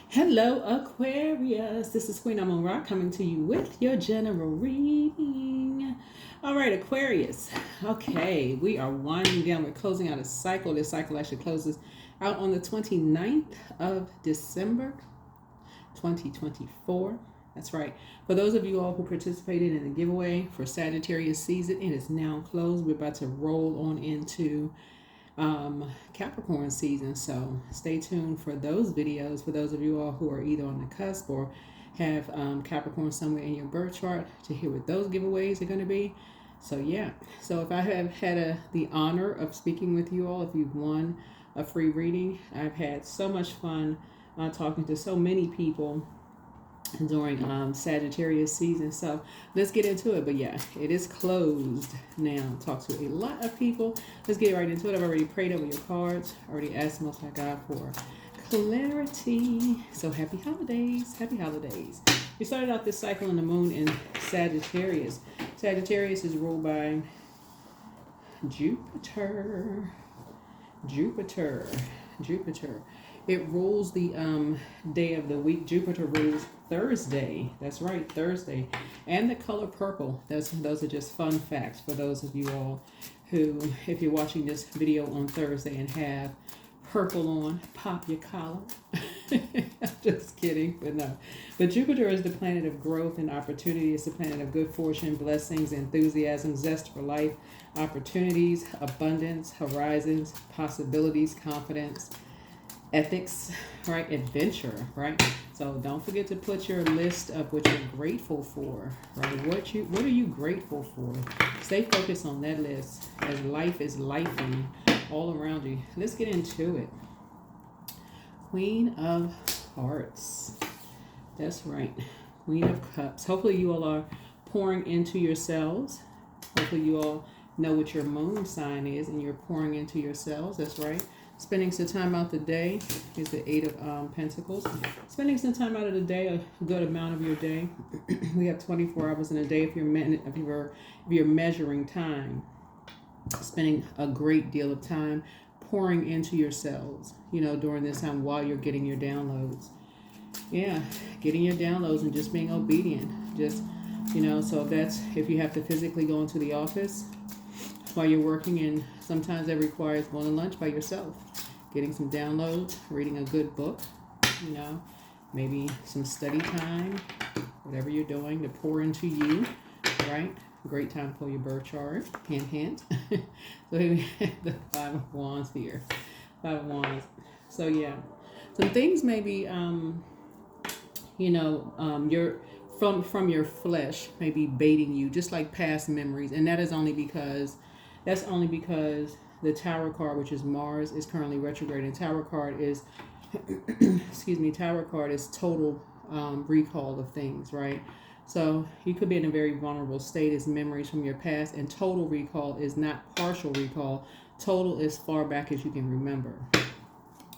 Hello, Aquarius. This is Queen Amun Ra coming to you with your general reading. All right, Aquarius. Okay, we are winding down. We're closing out a cycle. This cycle actually closes out on the 29th of December, 2024. That's right. For those of you all who participated in the giveaway for Sagittarius season, it is now closed. We're about to roll on into Capricorn season, so stay tuned for those videos for those of you all who are either on the cusp or have Capricorn somewhere in your birth chart to hear what those giveaways are going to be. So yeah, so if I have had the honor of speaking with you all, if you've won a free reading, I've had so much fun talking to so many people during Sagittarius season. So let's get into it. But yeah, it is closed now. Talk to a lot of people. Let's get right into it. I've already prayed over your cards. Already asked Most High God for clarity. So happy holidays. Happy holidays. We started out this cycle in the moon in Sagittarius. Sagittarius is ruled by Jupiter. Jupiter. It rules the day of the week. Jupiter rules Thursday. That's right, Thursday. And the color purple. Those are just fun facts for those of you all who, if you're watching this video on Thursday and have purple on, pop your collar. I'm just kidding, but no. But Jupiter is the planet of growth and opportunity. It's the planet of good fortune, blessings, enthusiasm, zest for life, opportunities, abundance, horizons, possibilities, confidence, ethics, right? Adventure, right? So don't forget to put your list of what you're grateful for, right? What are you grateful for? Stay focused on that list as life is lifing all around you. Let's get into it. Queen of Hearts. That's right. Queen of Cups. Hopefully you all are pouring into yourselves. Hopefully you all know what your moon sign is and you're pouring into yourselves. That's right. Spending some time out the day is the Eight of Pentacles. Spending some time out of the day, a good amount of your day. We have 24 hours in a day if you're measuring time. Spending a great deal of time pouring into yourselves, during this time while you're getting your downloads. Yeah, getting your downloads and just being obedient. Just, so if you have to physically go into the office while you're working, and sometimes that requires going to lunch by yourself, getting some downloads, reading a good book, maybe some study time, whatever you're doing to pour into you, right? Great time to pull your birth chart. Hint, hint. So here we have the Five of Wands here. Five of Wands. So yeah, some things maybe, you're from your flesh maybe baiting you, just like past memories, and that's only because the Tower card, which is Mars, is currently retrograde, and Tower card is, Tower card is total recall of things, right? So you could be in a very vulnerable state as memories from your past, and total recall is not partial recall. Total is far back as you can remember.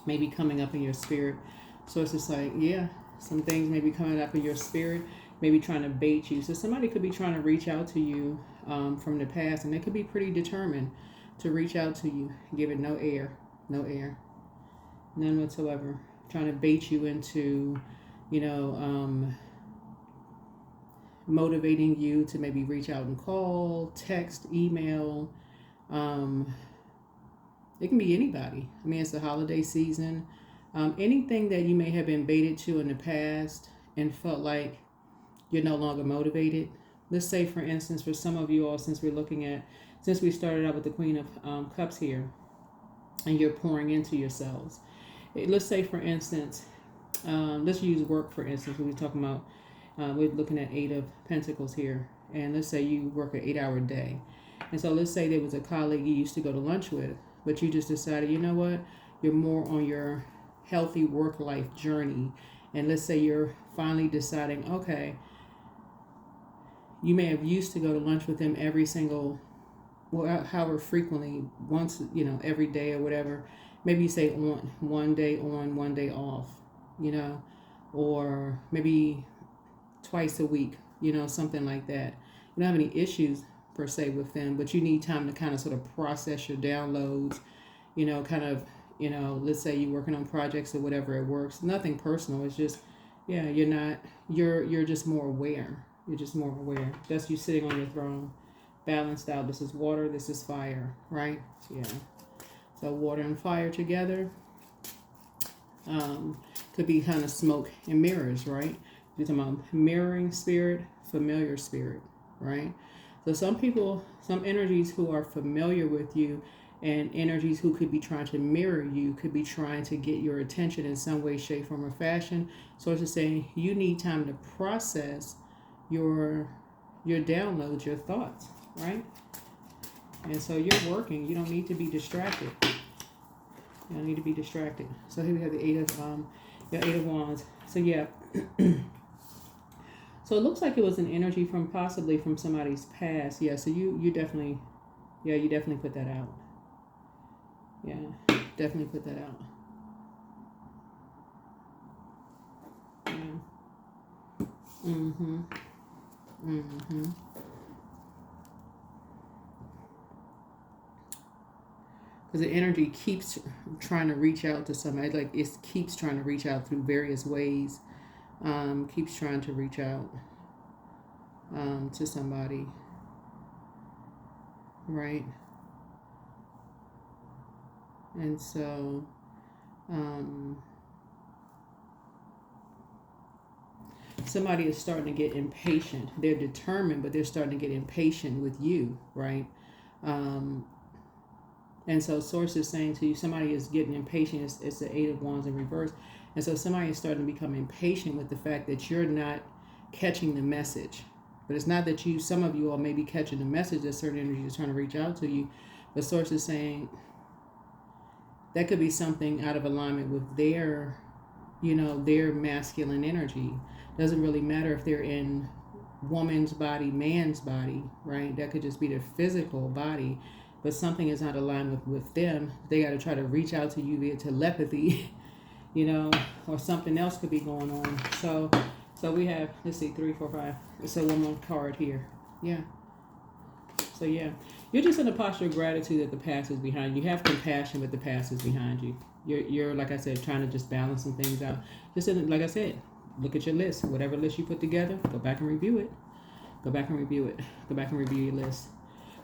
Maybe coming up in your spirit. So it's just like, yeah, some things may be coming up in your spirit, maybe trying to bait you. So somebody could be trying to reach out to you from the past, and they could be pretty determined to reach out to you. Give it no air, none whatsoever. Trying to bait you into, motivating you to maybe reach out and call, text, email. It can be anybody. I mean, it's the holiday season. Anything that you may have been baited to in the past and felt like you're no longer motivated. Let's say, for instance, for some of you all, since we started out with the Queen of Cups here, and you're pouring into yourselves. Let's say, for instance, let's use work, for instance. We're talking about, we're looking at Eight of Pentacles here. And let's say you work an 8-hour day. And so let's say there was a colleague you used to go to lunch with, but you just decided, you know what, you're more on your healthy work-life journey. And let's say you're finally deciding, okay, you may have used to go to lunch with them every single, however frequently, once, every day or whatever. Maybe you say one day on, one day off, or maybe twice a week, something like that. You don't have any issues per se with them, but you need time to kind of sort of process your downloads, kind of You know, let's say you're working on projects or whatever, it works. Nothing personal. It's just, yeah, you're just more aware. You're just more aware. That's you sitting on your throne, balanced out. This is water, this is fire, right? Yeah. So water and fire together. Could be kind of smoke and mirrors, right? You're talking about mirroring spirit, familiar spirit, right? So some people, some energies who are familiar with you and energies who could be trying to mirror you, could be trying to get your attention in some way, shape, form, or fashion. So it's just saying you need time to process your downloads, your thoughts, right? And so you're working. You don't need to be distracted. You don't need to be distracted. So here we have the Eight of Wands. So yeah. So it looks like it was an energy from possibly from somebody's past. Yeah, so you definitely, yeah, you definitely put that out. Yeah, definitely put that out. Yeah. Mm-hmm. Mm-hmm. Because the energy keeps trying to reach out to somebody. Like it keeps trying to reach out through various ways. Keeps trying to reach out to somebody. Right? And so somebody is starting to get impatient. They're determined, but they're starting to get impatient with you, right? And so Source is saying to you, somebody is getting impatient. It's the Eight of Wands in reverse. And so somebody is starting to become impatient with the fact that you're not catching the message. But it's not that you, some of you all may be catching the message that certain energy is trying to reach out to you. But Source is saying that could be something out of alignment with their, you know, their masculine energy. Doesn't really matter if they're in woman's body, man's body, right? That could just be their physical body. But something is not aligned with them. They got to try to reach out to you via telepathy, you know, or something else could be going on. So we have, let's see, 3, 4, 5. So one more card here. Yeah. So yeah, you're just in a posture of gratitude that the past is behind you. You have compassion, but the past is behind you. You're like I said, trying to just balance some things out. Just like I said, look at your list. Whatever list you put together, go back and review it. Go back and review it. Go back and review your list.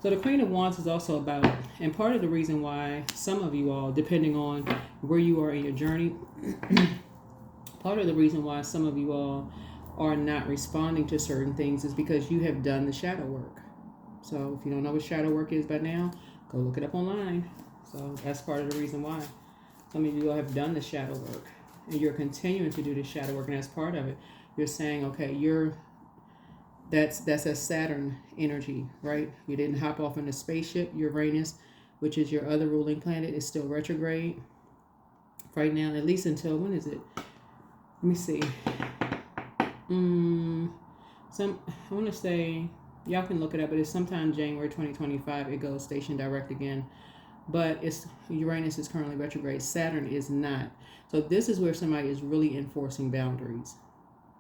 So the Queen of Wands is also about, and part of the reason why some of you all, depending on where you are in your journey, part of the reason why some of you all are not responding to certain things is because you have done the shadow work. So if you don't know what shadow work is by now, go look it up online. So that's part of the reason why. Some of you all have done the shadow work and you're continuing to do the shadow work, and that's part of it. You're saying, okay, that's a Saturn energy, right? You didn't hop off in a spaceship. Uranus, which is your other ruling planet, is still retrograde right now, at least until, when is it? Let me see. I want to say, y'all can look it up, but it's sometime January 2025. It goes station direct again. But it's Uranus is currently retrograde. Saturn is not. So this is where somebody is really enforcing boundaries.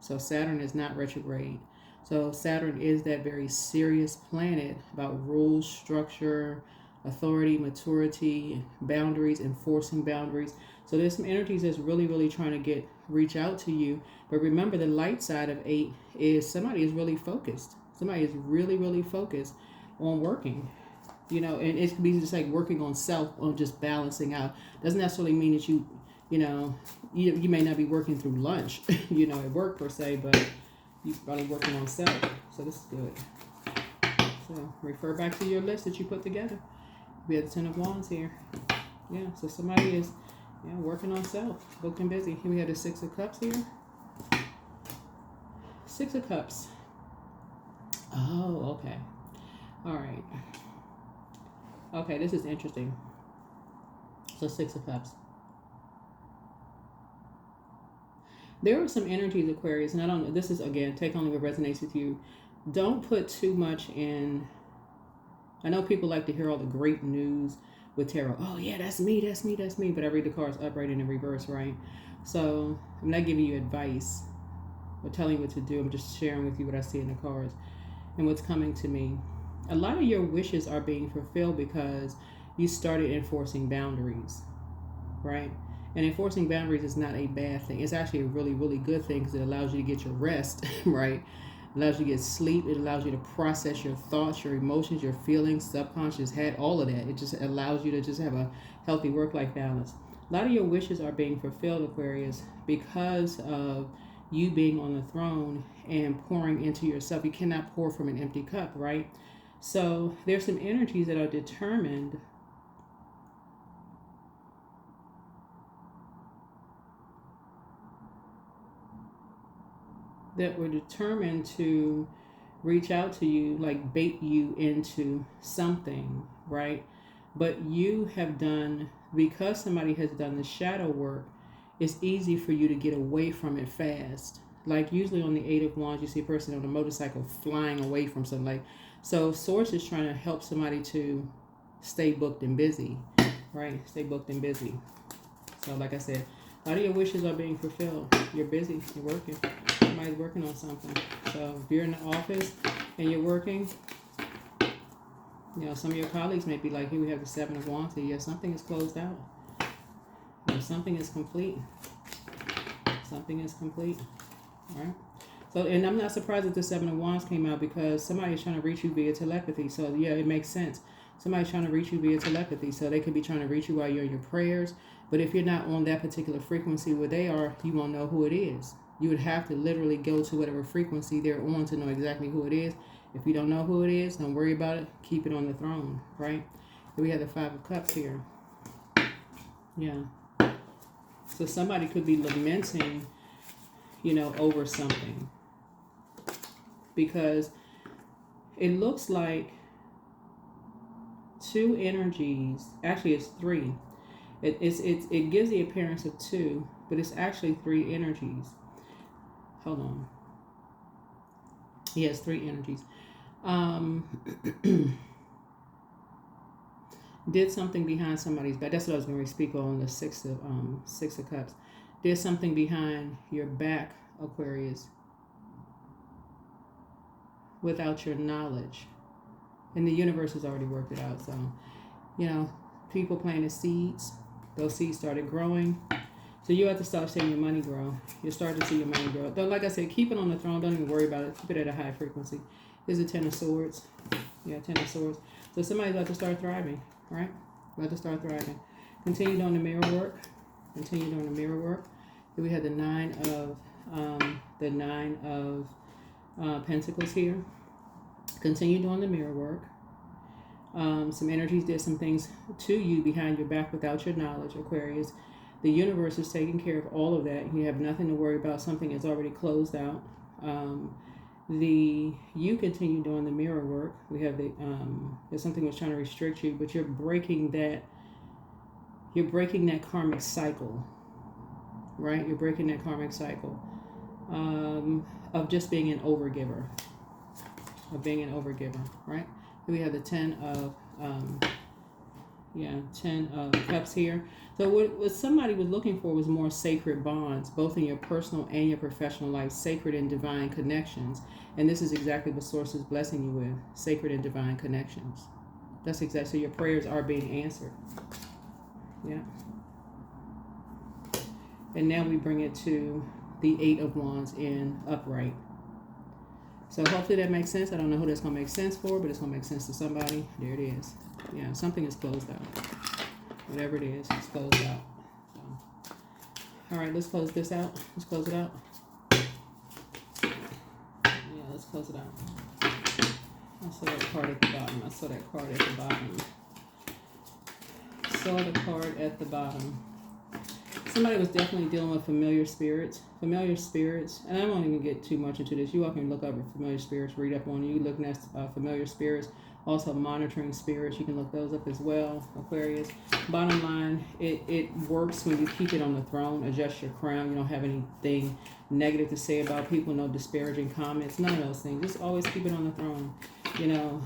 So Saturn is not retrograde. So Saturn is that very serious planet about rules, structure, authority, maturity, boundaries, enforcing boundaries. So there's some energies that's really, really trying to reach out to you. But remember, the light side of 8 is somebody is really focused. Somebody is really, really focused on working. You know, and it could be just like working on self, on just balancing out. Doesn't necessarily mean that you may not be working through lunch, you know, at work per se, but you're probably working on self. So this is good. So refer back to your list that you put together. We have the 10 of Wands here. Yeah, so somebody is working on self, booked and busy. Here we have the 6 of Cups here. 6 of Cups. Oh, okay. All right. Okay, this is interesting. So 6 of Cups. There are some energies, Aquarius, and I don't know, this is, again, take only what resonates with you. Don't put too much in. I know people like to hear all the great news with tarot. Oh, yeah, that's me, that's me, that's me. But I read the cards upright and in reverse, right? So I'm not giving you advice or telling you what to do. I'm just sharing with you what I see in the cards and what's coming to me. A lot of your wishes are being fulfilled because you started enforcing boundaries. right? And enforcing boundaries is not a bad thing. It's actually a really, really good thing because it allows you to get your rest, right? It allows you to get sleep. It allows you to process your thoughts, your emotions, your feelings, subconscious head, all of that. It just allows you to just have a healthy work-life balance. A lot of your wishes are being fulfilled, Aquarius, because of you being on the throne and pouring into yourself. You cannot pour from an empty cup, right? So there's some energies that are determined that were determined to reach out to you, like bait you into something, right? But you have done, because somebody has done the shadow work, it's easy for you to get away from it fast. Like usually on the Eight of Wands, you see a person on a motorcycle flying away from something. Like, so Source is trying to help somebody to stay booked and busy, right? Stay booked and busy. So like I said, a lot of your wishes are being fulfilled. You're busy. You're working. Somebody's working on something. So if you're in the office and you're working, you know, some of your colleagues may be like, here we have the Seven of Wands. Yeah, something is closed out. Or something is complete. Something is complete. All right. So, and I'm not surprised that the Seven of Wands came out because somebody's trying to reach you via telepathy. So yeah, it makes sense. Somebody's trying to reach you via telepathy. So they could be trying to reach you while you're in your prayers. But if you're not on that particular frequency where they are, you won't know who it is. You would have to literally go to whatever frequency they're on to know exactly who it is. If you don't know who it is, don't worry about it. Keep it on the throne, right? We have the Five of Cups here. Yeah. So somebody could be lamenting, you know, over something. Because it looks like two energies, actually it's three. It gives the appearance of two, but it's actually three energies. Hold on. Yes, three energies. Did something behind somebody's back. That's what I was going to speak on, the Six of Cups. Did something behind your back, Aquarius, without your knowledge. And the universe has already worked it out. So, you know, people planted seeds. Those seeds started growing. So you have to start seeing your money grow. You start to see your money grow. Though, like I said, keep it on the throne. Don't even worry about it. Keep it at a high frequency. Here's a Ten of Swords. Yeah, Ten of Swords. So somebody's about to start thriving, right? About to start thriving. Continue doing the mirror work. Continue doing the mirror work. Here we have the Nine of Pentacles here. Continue doing the mirror work. Some energies did some things to you behind your back without your knowledge, Aquarius. The universe is taking care of all of that. You have nothing to worry about. Something is already closed out. You continue doing the mirror work. We have there's something that's trying to restrict you, but you're breaking that. You're breaking that karmic cycle, right? You're breaking that karmic cycle of just being an overgiver, right? We have the Ten of Cups here. So what somebody was looking for was more sacred bonds, both in your personal and your professional life, sacred and divine connections. And this is exactly what Source is blessing you with, sacred and divine connections. That's exactly, so your prayers are being answered. Yeah. And now we bring it to the Eight of Wands in upright. So hopefully that makes sense. I don't know who that's going to make sense for, but it's going to make sense to somebody. There it is. Yeah, something is closed out. Whatever it is, it's closed out. So, all right, let's close this out. Let's close it out. Yeah, let's close it out. I saw that card at the bottom. Saw the card at the bottom. Somebody was definitely dealing with familiar spirits. And I won't even get too much into this. You all can look up at familiar spirits, read up on you, looking at familiar spirits. Also monitoring spirits, you can look those up as well, Aquarius. Bottom line, it works when you keep it on the throne, adjust your crown. You don't have anything negative to say about people, no disparaging comments, none of those things. Just always keep it on the throne. You know,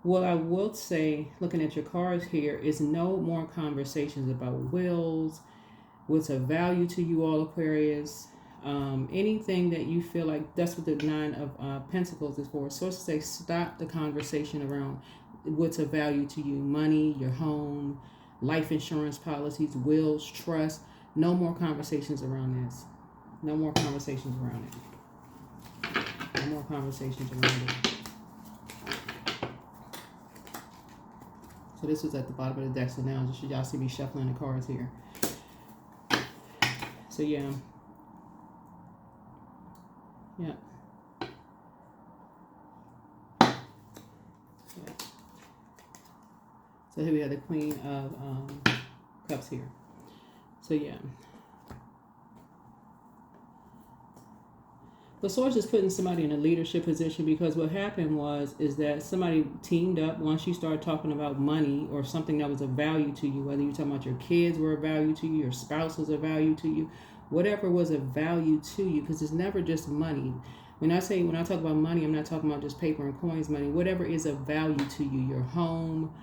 what I will say, looking at your cards here, is no more conversations about wills, what's of value to you all, Aquarius. Anything that you feel like, that's what the Nine of Pentacles is for. So to say, stop the conversation around what's of value to you, money, your home, life insurance policies, wills, trusts. No more conversations around this. No more conversations around it. No more conversations around it. So this was at the bottom of the deck. So now y'all see me shuffling the cards here. So yeah. Yeah. So here we have the Queen of Cups here. So yeah. The source is putting somebody in a leadership position because what happened is that somebody teamed up once you start talking about money or something that was of value to you, whether you're talking about your kids were of value to you, your spouse was of value to you, whatever was of value to you, because it's never just money. When I talk about money, I'm not talking about just paper and coins money. Whatever is of value to you, your home,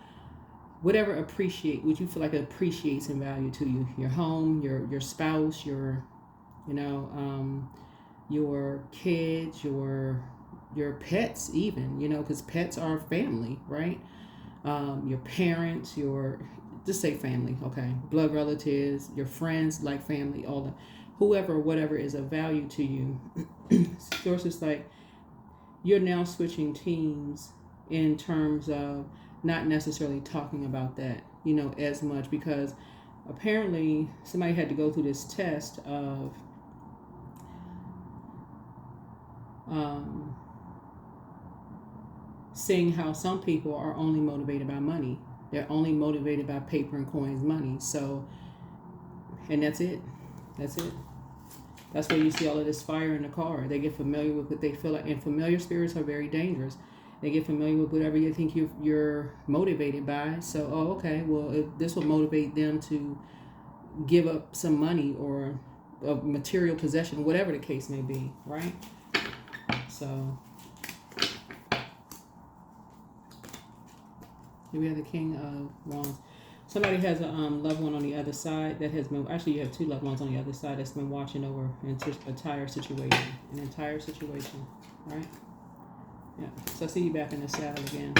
whatever what you feel like appreciates in value to you, your home, your spouse, your kids, your pets, even, because pets are family, right? Your parents, just say family, okay? Blood relatives, your friends, like family, all the whoever, whatever is of value to you. Source is like you're now switching teams in terms of not necessarily talking about that, as much, because apparently somebody had to go through this test of seeing how some people are only motivated by money. They're only motivated by paper and coins money. So, and that's it. That's it. That's where you see all of this fire in the card. They get familiar with what they feel like, and familiar spirits are very dangerous. They get familiar with whatever you think you're motivated by. So, okay, well, this will motivate them to give up some money or a material possession, whatever the case may be, right? So, here we have the King of Wands. Somebody has a loved one on the other side that has been, actually you have two loved ones on the other side that's been watching over an entire situation, right? Yeah, so I see you back in the saddle again.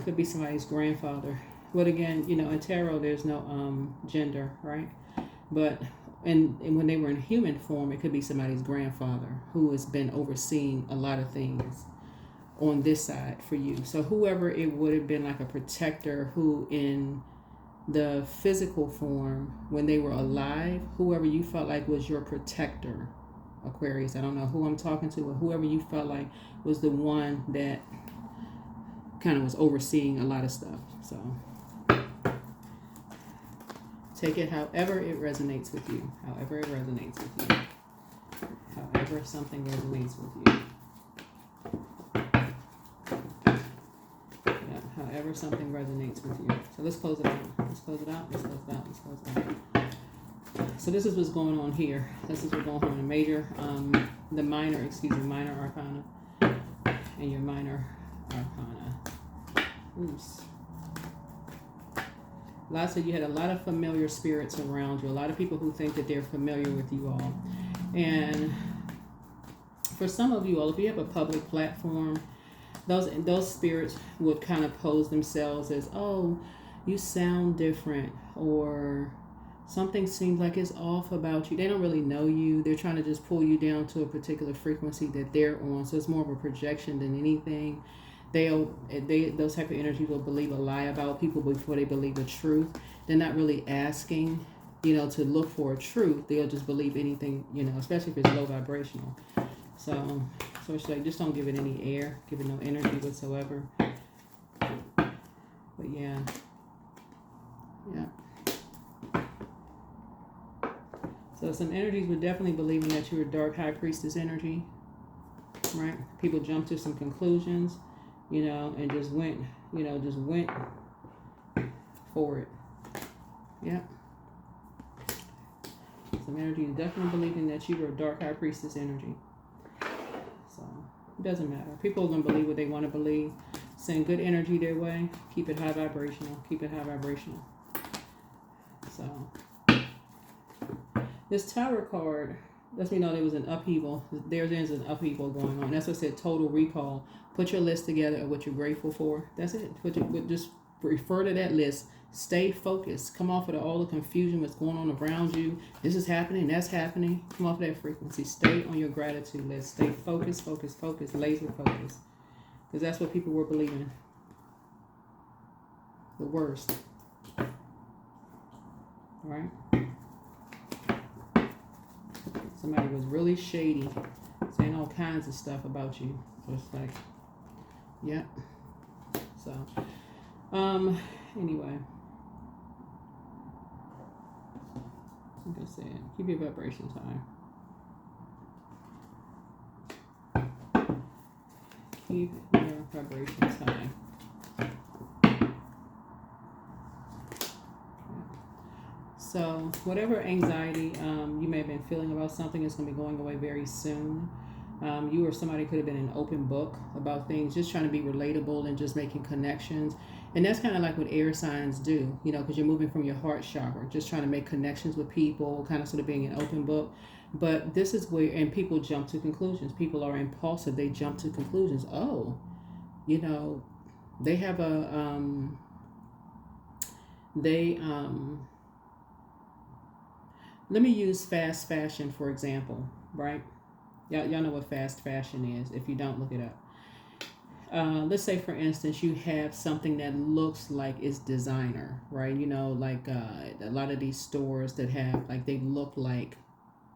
Could be somebody's grandfather. But again, in tarot there's no gender, right? But and when they were in human form, it could be somebody's grandfather who has been overseeing a lot of things on this side for you. So whoever it would have been, like a protector who in the physical form when they were alive, whoever you felt like was your protector, Aquarius. I don't know who I'm talking to, but whoever you felt like was the one that kind of was overseeing a lot of stuff. So take it however it resonates with you. However it resonates with you. However something resonates with you. However something resonates with you. So let's close it out. Let's close it out. Let's close it out. Let's close it out. So this is what's going on here. This is what's going on in the major, minor arcana, and your minor arcana. Oops. You had a lot of familiar spirits around you. A lot of people who think that they're familiar with you all. And for some of you all, if you have a public platform, those spirits would kind of pose themselves as, oh, you sound different, or something seems like it's off about you. They don't really know you. They're trying to just pull you down to a particular frequency that they're on. So it's more of a projection than anything. Those type of energies will believe a lie about people before they believe the truth. They're not really asking, to look for a truth. They'll just believe anything, especially if it's low vibrational. So it's like, just don't give it any air, give it no energy whatsoever. But yeah. So some energies were definitely believing that you were dark high priestess energy, right? People jumped to some conclusions, and just went for it. Yeah. Some energy is definitely believing that you were dark high priestess energy. So it doesn't matter. People are going to believe what they want to believe. Send good energy their way. Keep it high vibrational. Keep it high vibrational. So this Tower card lets me know there was an upheaval. There's an upheaval going on. That's what I said, total recall. Put your list together of what you're grateful for. That's it. Just refer to that list. Stay focused. Come off of all the confusion that's going on around you. This is happening, that's happening. Come off of that frequency. Stay on your gratitude list. Stay focused, laser focused. Because that's what people were believing. The worst. Right? Somebody was really shady, saying all kinds of stuff about you. So it's like, yeah. So, anyway. Like I said, keep your vibrations high. Keep your vibrations high. So whatever anxiety you may have been feeling about something is going to be going away very soon. You or somebody could have been an open book about things, just trying to be relatable and just making connections. And that's kind of like what air signs do, you know, because you're moving from your heart chakra, just trying to make connections with people, kind of sort of being an open book. But this is where, and people jump to conclusions. People are impulsive. They jump to conclusions. Oh, you know, they have a, let me use fast fashion, for example, right? Y'all know what fast fashion is. If you don't, look it up. Let's say, for instance, you have something that looks like it's designer, right? You know, like a lot of these stores that have, like, they look like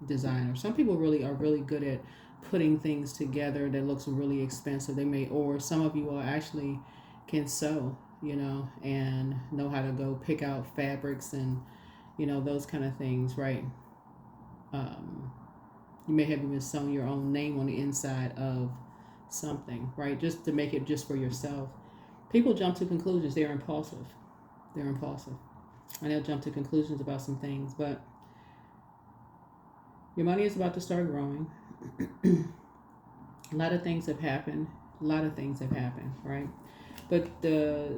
designer. Some people really are really good at putting things together that looks really expensive. They may, or some of you all actually can sew, you know, and know how to go pick out fabrics and, you know, those kind of things, right? You may have even sewn your own name on the inside of something, right? Just to make it just for yourself. People jump to conclusions. They're impulsive. And they'll jump to conclusions about some things. But your money is about to start growing. A lot of things have happened. Right? But the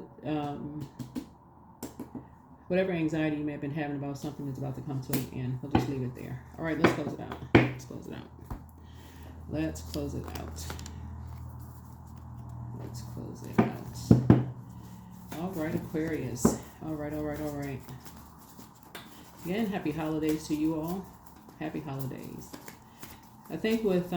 whatever anxiety you may have been having about something is about to come to an end. We'll just leave it there. All right, let's close it out. All right, Aquarius. All right. Again, happy holidays to you all. Happy holidays. I think with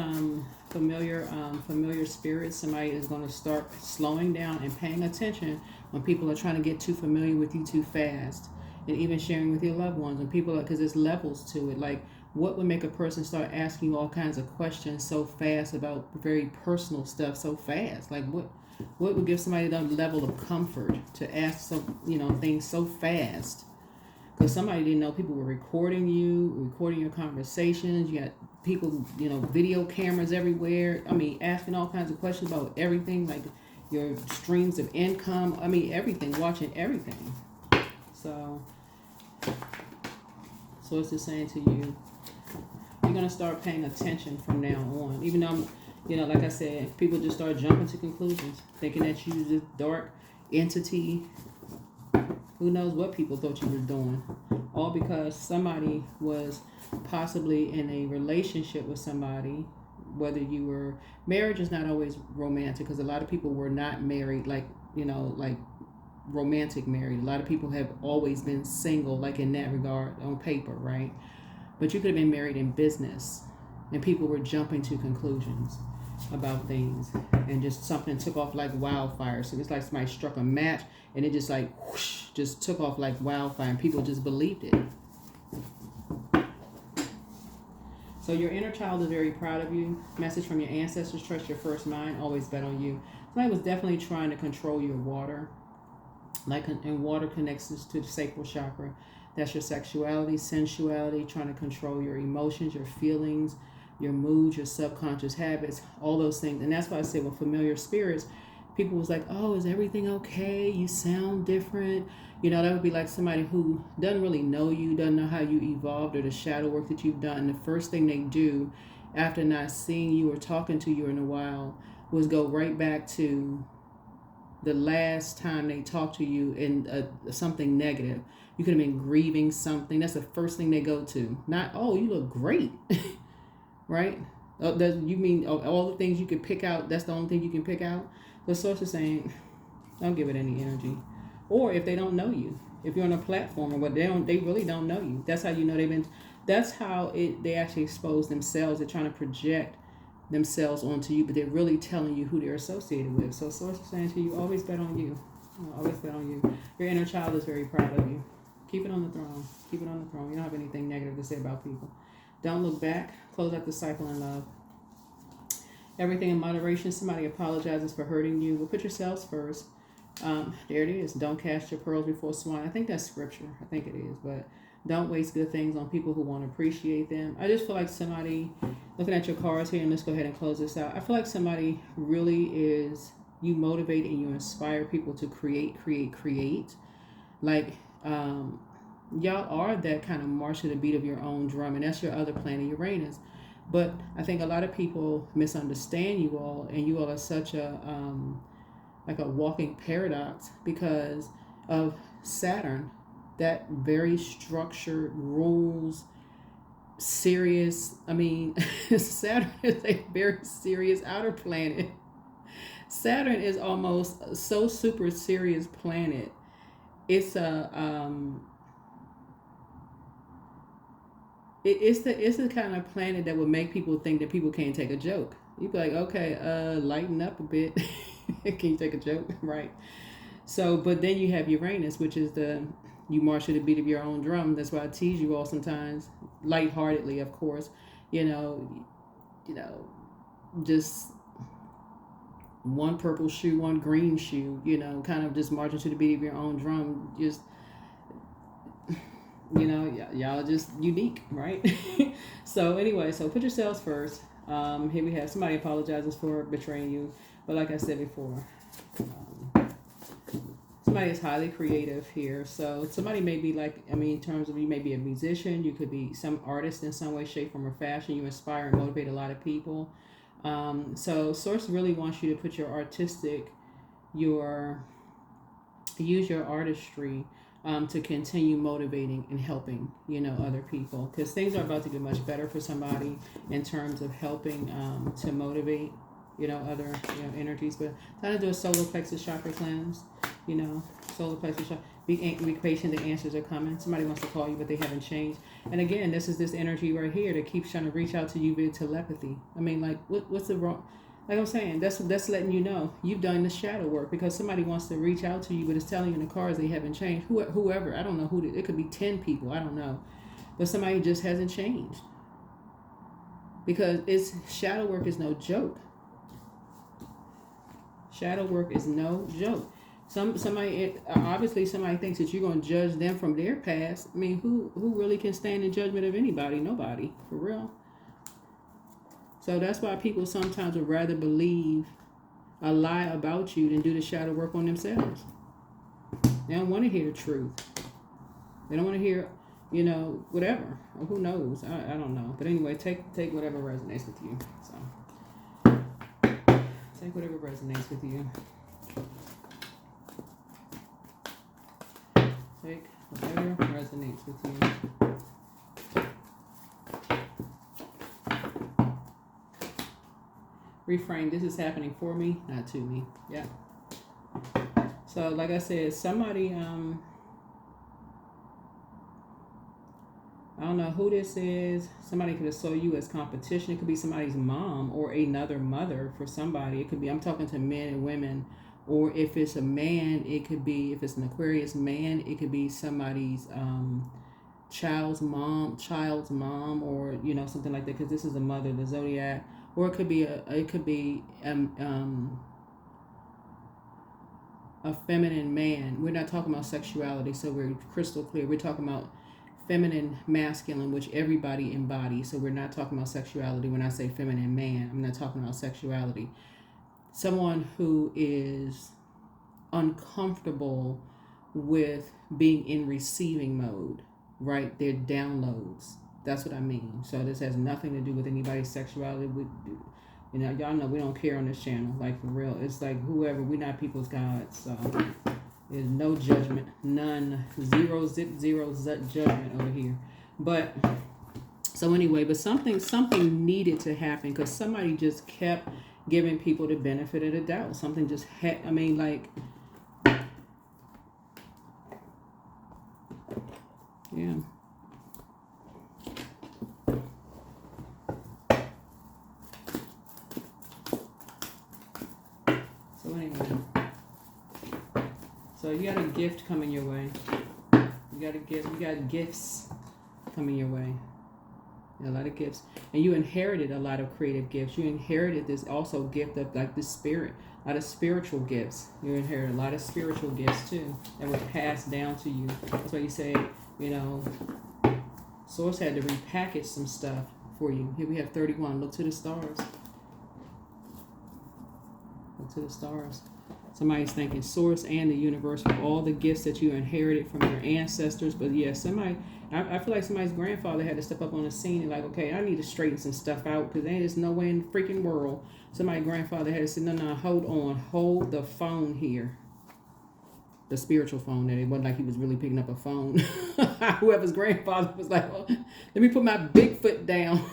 familiar spirits, somebody is going to start slowing down and paying attention when people are trying to get too familiar with you too fast, and even sharing with your loved ones. And people, because there's levels to it. Like, what would make a person start asking you all kinds of questions so fast about very personal stuff so fast? Like, what would give somebody that level of comfort to ask some, you know, things so fast? Because somebody didn't know people were recording your conversations. You got people, you know, video cameras everywhere. I mean, asking all kinds of questions about everything, like your streams of income. I mean, everything, watching everything. So it's just saying to you, you're going to start paying attention from now on. Even though, you know, like I said, people just start jumping to conclusions, thinking that you're this dark entity. Who knows what people thought you were doing. All because somebody was possibly in a relationship with somebody. Whether you were, marriage is not always romantic, because a lot of people were not married, like, you know, like romantic married. A lot of people have always been single, like in that regard, on paper, right? But you could have been married in business, and people were jumping to conclusions about things, and just something took off like wildfire. So it's like somebody struck a match, and it just like whoosh, just took off like wildfire, and people just believed it. So your inner child is very proud of you. Message from your ancestors: trust your first mind, always bet on you. Somebody was definitely trying to control your water. And water connects us to the sacral chakra. That's your sexuality, sensuality, trying to control your emotions, your feelings, your moods, your subconscious habits, all those things. And that's why I say with familiar spirits, people was like, oh, is everything okay? You sound different. You know, that would be like somebody who doesn't really know you, doesn't know how you evolved or the shadow work that you've done. The first thing they do after not seeing you or talking to you in a while was go right back to the last time they talked to you in something negative. You could have been grieving something. That's the first thing they go to. Not, oh, you look great, right? You mean all the things you could pick out, that's the only thing you can pick out? The source is saying, don't give it any energy. or if they don't know you. If you're on a platform or what, they really don't know you. That's how you know that's how they actually expose themselves. They're trying to project themselves onto you, but they're really telling you who they're associated with. So Source is saying to you, always bet on you. Always bet on you. Your inner child is very proud of you. Keep it on the throne. Keep it on the throne. You don't have anything negative to say about people. Don't look back. Close out the cycle in love. Everything in moderation. Somebody apologizes for hurting you, but put yourselves first. There it is. Don't cast your pearls before swine. I think that's scripture. I think it is. But don't waste good things on people who want to appreciate them. I just feel like somebody, looking at your cards here, and let's go ahead and close this out. I feel like somebody really is, you motivate and you inspire people to create. Like, y'all are that kind of march to the beat of your own drum, and that's your other planet, Uranus. But I think a lot of people misunderstand you all, and you all are such a like a walking paradox because of Saturn, that very structured, rules, serious. I mean, Saturn is a very serious outer planet. Saturn is almost so super serious planet. It's a it's the kind of planet that would make people think that people can't take a joke. You'd be like, okay, lighten up a bit. Can you take a joke? Right. So, but then you have Uranus, which is you march to the beat of your own drum. That's why I tease you all sometimes, lightheartedly, of course. You know, just one purple shoe, one green shoe. Kind of just marching to the beat of your own drum. Just, y'all are just unique, right? So anyway, so put yourselves first. Here we have somebody apologizes for betraying you. But like I said before, somebody is highly creative here. So somebody may be in terms of, you may be a musician. You could be some artist in some way, shape, form, or fashion. You inspire and motivate a lot of people. So Source really wants you to put use your artistry to continue motivating and helping, other people. Because things are about to get much better for somebody in terms of helping to motivate other energies. But time to do a solar plexus chakra cleanse. Solar plexus chakra. Be patient. The answers are coming. Somebody wants to call you, but they haven't changed. And again, this is this energy right here that keeps trying to reach out to you via telepathy. I mean, like, what's the wrong? Like I'm saying, that's letting you know you've done the shadow work, because somebody wants to reach out to you, but it's telling you in the cards they haven't changed. Whoever, I don't know who. It could be 10 people. I don't know, but somebody just hasn't changed, because it's shadow work is no joke. Shadow work is no joke. Somebody thinks that you're going to judge them from their past. I mean, who really can stand in judgment of anybody? Nobody, for real. So that's why people sometimes would rather believe a lie about you than do the shadow work on themselves. They don't want to hear the truth. They don't want to hear, whatever. Or who knows? I don't know. But anyway, take whatever resonates with you. So take whatever resonates with you. Take whatever resonates with you. Reframe. This is happening for me, not to me. Yeah. So, like I said, somebody, I don't know who this is. Somebody could have saw you as competition. It could be somebody's mom or another mother for somebody. It could be, I'm talking to men and women. Or if it's a man, it could be, if it's an Aquarius man, it could be somebody's child's mom, or something like that. Because this is a mother, the Zodiac. Or it could be a feminine man. We're not talking about sexuality, so we're crystal clear. We're talking about feminine, masculine, which everybody embodies. So we're not talking about sexuality. When I say feminine man, I'm not talking about sexuality. Someone who is uncomfortable with being in receiving mode, right? Their downloads. That's what I mean. So this has nothing to do with anybody's sexuality. Y'all know we don't care on this channel. Like, for real. It's like whoever. We're not people's gods. So there's no judgment. None. Zero judgment over here. But so anyway, but something needed to happen, because somebody just kept giving people the benefit of the doubt. Something just Yeah. So anyway, so you got a gift coming your way. You got gifts coming your way. A lot of gifts, and you inherited a lot of creative gifts. You inherited this also gift of like the spirit, a lot of spiritual gifts. You inherited a lot of spiritual gifts too that were passed down to you. That's why you say, you know, Source had to repackage some stuff for you. Here we have 31. Look to the stars. Look to the stars. Somebody's thanking Source and the universe for all the gifts that you inherited from your ancestors. But yeah, I feel like somebody's grandfather had to step up on the scene and like, okay, I need to straighten some stuff out because there's no way in the freaking world. Somebody's grandfather had to say, no, hold on, hold the phone here. The spiritual phone. That it wasn't like he was really picking up a phone. Whoever's grandfather was like, oh, let me put my big foot down.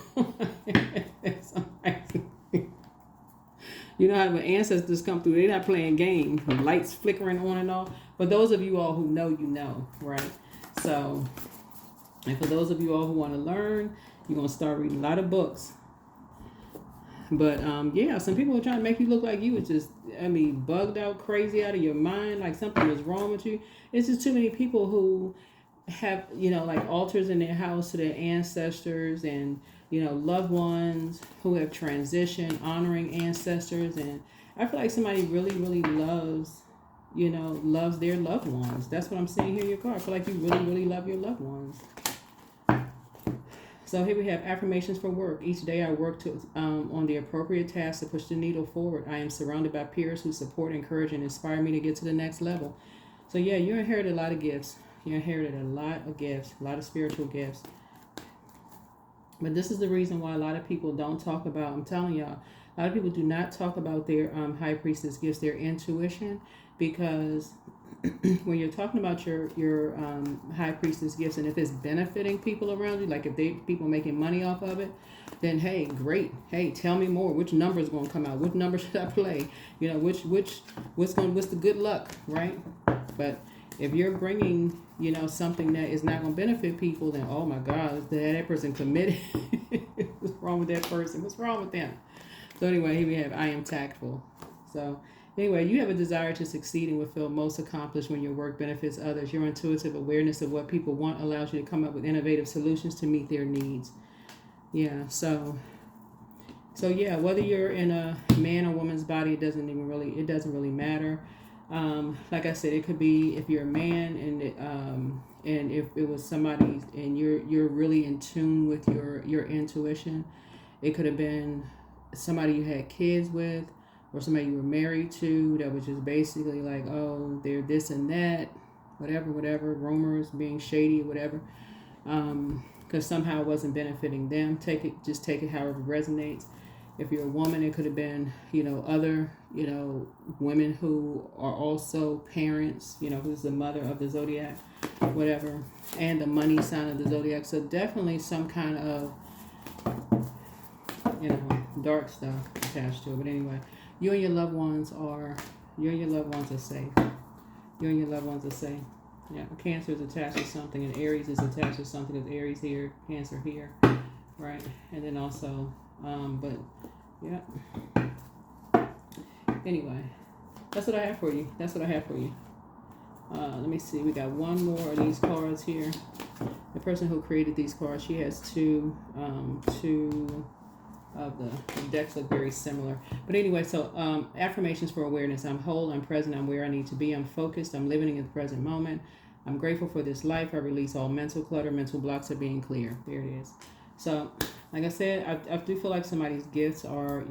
You know how when ancestors come through, they're not playing games, lights flickering on and off. But those of you all who know, you know, right? So, and for those of you all who want to learn, you're going to start reading a lot of books. But, yeah, some people are trying to make you look like you was just, bugged out, crazy out of your mind, like something was wrong with you. It's just too many people who have, like altars in their house to their ancestors and, loved ones who have transitioned, honoring ancestors. And I feel like somebody really, really loves their loved ones. That's what I'm seeing here in your card. I feel like you really, really love your loved ones. So here we have affirmations for work. Each day I work on the appropriate tasks to push the needle forward. I am surrounded by peers who support, encourage, and inspire me to get to the next level. So yeah, you inherited a lot of gifts. You inherited a lot of gifts, a lot of spiritual gifts. But this is the reason why a lot of people don't talk about, I'm telling y'all, a lot of people do not talk about their high priestess gifts, their intuition, because when you're talking about your high priestess gifts, and if it's benefiting people around you, like if people making money off of it, then hey, great. Hey, tell me more. Which number is going to come out? Which number should I play? What's the good luck, right? But if you're bringing, something that is not going to benefit people, then oh my God, that person committed. What's wrong with that person? What's wrong with them? So anyway, here we have I am tactful. So anyway, you have a desire to succeed and will feel most accomplished when your work benefits others. Your intuitive awareness of what people want allows you to come up with innovative solutions to meet their needs. Yeah, so yeah, whether you're in a man or woman's body, it doesn't really matter. Like I said, it could be if you're a man and if it was somebody and you're really in tune with your intuition. It could have been somebody you had kids with, or somebody you were married to that was just basically like, oh, they're this and that, whatever, rumors, being shady, whatever, because somehow it wasn't benefiting them. Take it however it resonates. If you're a woman, it could have been, other, women who are also parents, who's the mother of the Zodiac, whatever, and the money sign of the Zodiac. So definitely some kind of, dark stuff attached to it. But anyway, you and your loved ones are safe. You and your loved ones are safe. Yeah, Cancer is attached to something, and Aries is attached to something. There's Aries here, Cancer here, right? And then also, but yeah. Anyway, that's what I have for you. Let me see. We got one more of these cards here. The person who created these cards, she has two of the decks look very similar. But anyway, so affirmations for awareness. I'm whole, I'm present, I'm where I need to be, I'm focused, I'm living in the present moment. I'm grateful for this life. I release all mental clutter, mental blocks are being clear. There it is. So, like I said, I do feel like somebody's gifts are,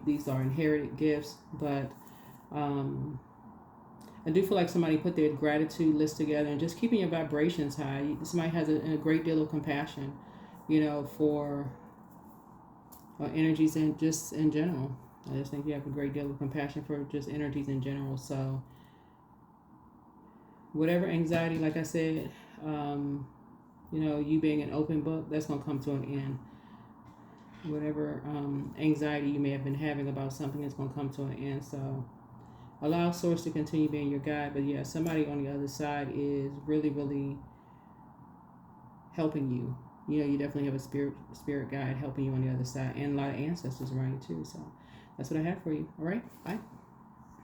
these are inherited gifts, but I do feel like somebody put their gratitude list together and just keeping your vibrations high. Somebody has a great deal of compassion, for energies and just in general. I just think you have a great deal of compassion for just energies in general. So whatever anxiety, like I said, you being an open book, that's going to come to an end. Whatever anxiety you may have been having about something is going to come to an end. So allow Source to continue being your guide. But yeah, somebody on the other side is really, really helping you. You know, you definitely have a spirit guide helping you on the other side, and a lot of ancestors around you too. So that's what I have for you. All right, bye.